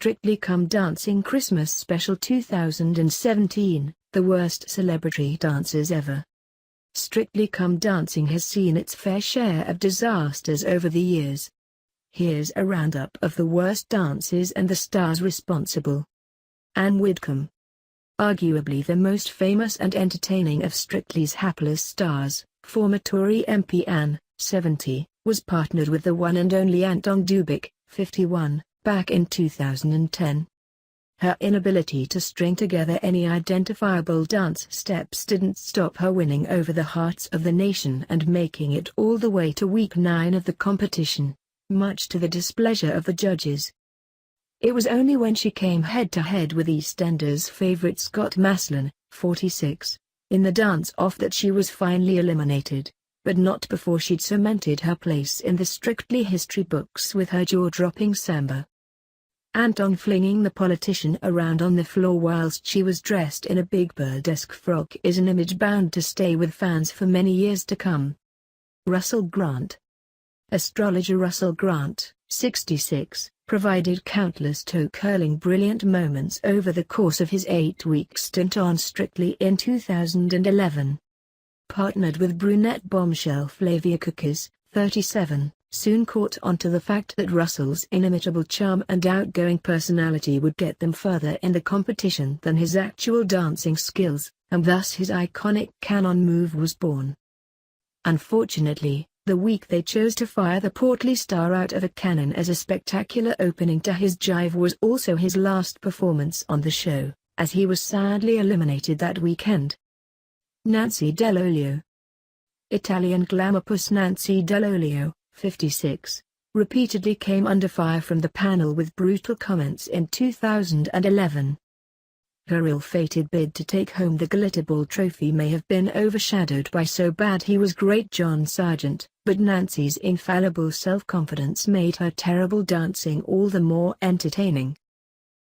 Strictly Come Dancing Christmas Special 2017, The Worst Celebrity Dancers Ever. Strictly Come Dancing has seen its fair share of disasters over the years. Here's a roundup of the worst dances and the stars responsible. Ann Widdecombe. Arguably the most famous and entertaining of Strictly's hapless stars, former Tory MP Ann, 70, was partnered with the one and only Anton du Beke, 51, back in 2010. Her inability to string together any identifiable dance steps didn't stop her winning over the hearts of the nation and making it all the way to week 9 of the competition, much to the displeasure of the judges. It was only when she came head-to-head with EastEnders favourite Scott Maslen, 46, in the dance-off that she was finally eliminated, but not before she'd cemented her place in the Strictly history books with her jaw-dropping Samba. Anton flinging the politician around on the floor whilst she was dressed in a big burlesque frock is an image bound to stay with fans for many years to come. Russell Grant. Astrologer Russell Grant, 66, provided countless toe-curling brilliant moments over the course of his 8-week stint on Strictly in 2011. Partnered with brunette bombshell Flavia Cookies, 37, soon caught onto the fact that Russell's inimitable charm and outgoing personality would get them further in the competition than his actual dancing skills, and thus his iconic canon move was born. Unfortunately, the week they chose to fire the portly star out of a cannon as a spectacular opening to his jive was also his last performance on the show, as he was sadly eliminated that weekend. Nancy Dell'Olio. Italian glamourpuss Nancy Dell'Olio, 56, repeatedly came under fire from the panel with brutal comments in 2011. Her ill-fated bid to take home the Glitterball trophy may have been overshadowed by So Bad He Was Great John Sargent, but Nancy's infallible self-confidence made her terrible dancing all the more entertaining.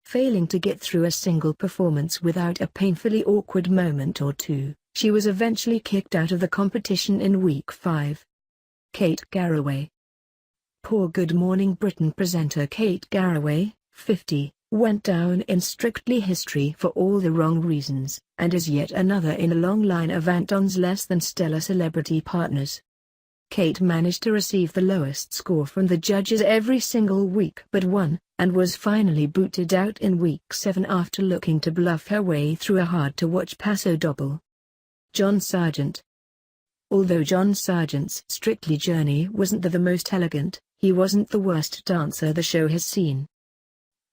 Failing to get through a single performance without a painfully awkward moment or two, she was eventually kicked out of the competition in week 5. Kate Garraway. Poor Good Morning Britain presenter Kate Garraway, 50, went down in Strictly history for all the wrong reasons, and is yet another in a long line of Anton's less than stellar celebrity partners. Kate managed to receive the lowest score from the judges every single week but one, and was finally booted out in week 7 after looking to bluff her way through a hard-to-watch Paso Doble. John Sargent. Although John Sargent's Strictly journey wasn't the most elegant, he wasn't the worst dancer the show has seen.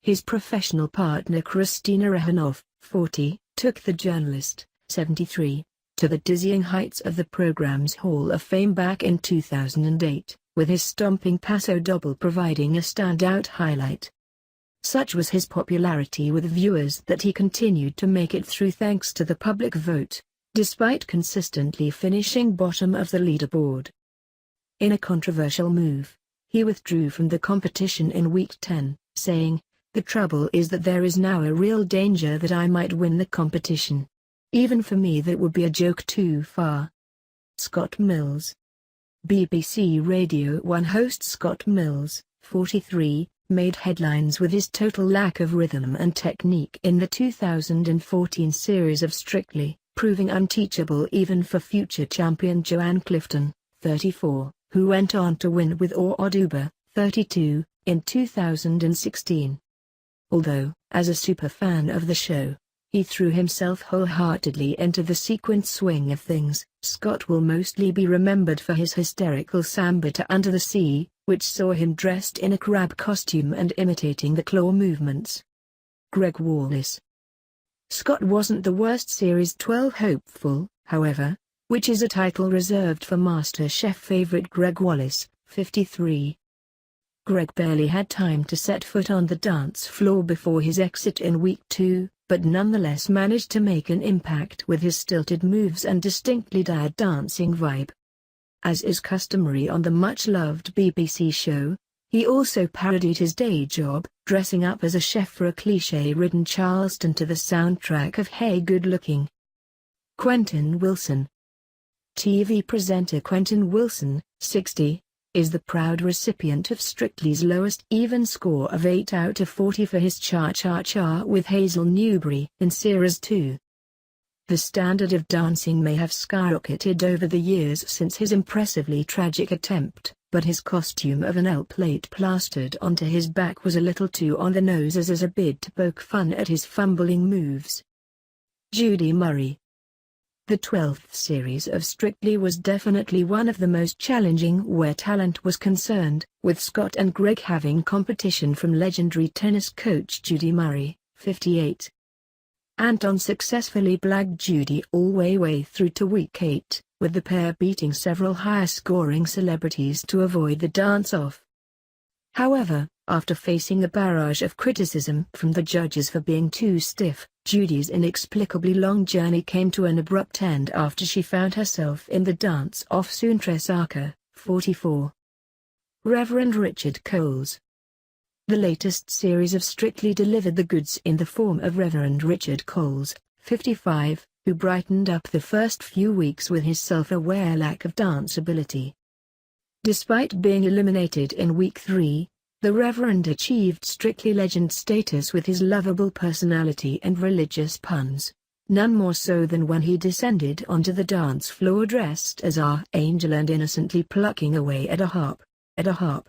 His professional partner Christina Rahanoff, 40, took the journalist, 73, to the dizzying heights of the program's Hall of Fame back in 2008, with his stomping Paso Doble providing a standout highlight. Such was his popularity with viewers that he continued to make it through thanks to the public vote, despite consistently finishing bottom of the leaderboard. In a controversial move, he withdrew from the competition in week 10, saying, "The trouble is that there is now a real danger that I might win the competition. Even for me that would be a joke too far." Scott Mills. BBC Radio 1 host Scott Mills, 43, made headlines with his total lack of rhythm and technique in the 2014 series of Strictly, proving unteachable even for future champion Joanne Clifton, 34, who went on to win with Oduber, 32, in 2016. Although, as a superfan of the show, he threw himself wholeheartedly into the sequence swing of things, Scott will mostly be remembered for his hysterical Samba to Under the Sea, which saw him dressed in a crab costume and imitating the claw movements. Greg Wallace. Scott wasn't the worst Series 12 hopeful, however, which is a title reserved for MasterChef favorite Greg Wallace, 53. Greg barely had time to set foot on the dance floor before his exit in week 2, but nonetheless managed to make an impact with his stilted moves and distinctly dad dancing vibe. As is customary on the much-loved BBC show, he also parodied his day job, dressing up as a chef for a cliché-ridden Charleston to the soundtrack of Hey Good Looking. Quentin Wilson. TV presenter Quentin Wilson, 60, is the proud recipient of Strictly's lowest even score of 8 out of 40 for his Cha-Cha-Cha with Hazel Newbury in Series 2. The standard of dancing may have skyrocketed over the years since his impressively tragic attempt, but his costume of an L plate plastered onto his back was a little too on the nose as a bid to poke fun at his fumbling moves. Judy Murray. The 12th series of Strictly was definitely one of the most challenging where talent was concerned, with Scott and Greg having competition from legendary tennis coach Judy Murray, 58. Anton successfully blagged Judy all way through to week 8, with the pair beating several higher-scoring celebrities to avoid the dance-off. However, after facing a barrage of criticism from the judges for being too stiff, Judy's inexplicably long journey came to an abrupt end after she found herself in the dance-off soon. Tresaka, 44. Reverend Richard Coles. The latest series of Strictly delivered the goods in the form of Reverend Richard Coles, 55, who brightened up the first few weeks with his self-aware lack of dance ability. Despite being eliminated in week 3, the Reverend achieved Strictly legend status with his lovable personality and religious puns, none more so than when he descended onto the dance floor dressed as our angel and innocently plucking away at a harp.